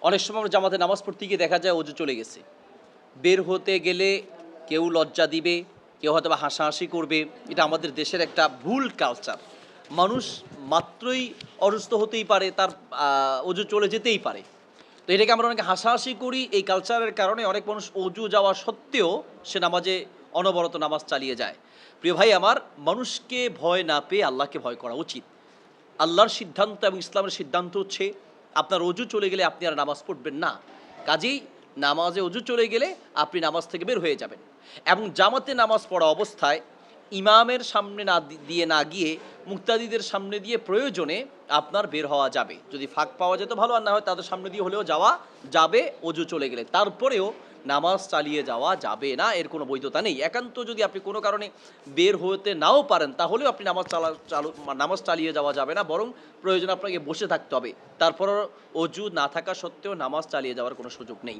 অনেক সময় আমরা জামাতে নামাজ পড়তে গিয়ে দেখা যায় অজু চলে গেছে। বের হতে গেলে কেউ লজ্জা দিবে, কেউ হয়তোবা হাসাহাসি করবে। এটা আমাদের দেশের একটা ভুল কালচার। মানুষ মাত্রই অসুস্থ হতেই পারে, তার অজু চলে যেতেই পারে। তো এটাকে আমরা অনেকে হাসাহাসি করি। এই কালচারের কারণে অনেক মানুষ অজু যাওয়া সত্ত্বেও সে নামাজে অনবরত নামাজ চালিয়ে যায়। প্রিয় ভাই আমার, মানুষকে ভয় না পেয়ে আল্লাহকে ভয় করা উচিত। আল্লাহর সিদ্ধান্ত এবং ইসলামের সিদ্ধান্ত হচ্ছে আপনার অজু চলে গেলে আপনি আর নামাজ পড়বেন না। কাজেই নামাজে অজু চলে গেলে আপনি নামাজ থেকে বের হয়ে যাবেন। এবং জামাতে নামাজ পড়া অবস্থায় ইমামের সামনে দিয়ে না গিয়ে মুক্তাদিদের সামনে দিয়ে প্রয়োজনে আপনার বের হওয়া যাবে। যদি ফাঁক পাওয়া যেত ভালো, আর না হয় তাদের সামনে দিয়ে হলেও যাওয়া যাবে অজু চলে গেলে। তারপরেও নামাজ চালিয়ে যাওয়া যাবে না, এর কোনো বৈধতা নেই। একান্ত যদি আপনি কোনো কারণে বের হতে নাও পারেন, তাহলেও আপনি নামাজ চালিয়ে যাওয়া যাবে না, বরং প্রয়োজন আপনাকে বসে থাকতে হবে। তারপরও অজু না থাকা সত্ত্বেও নামাজ চালিয়ে যাওয়ার কোনো সুযোগ নেই।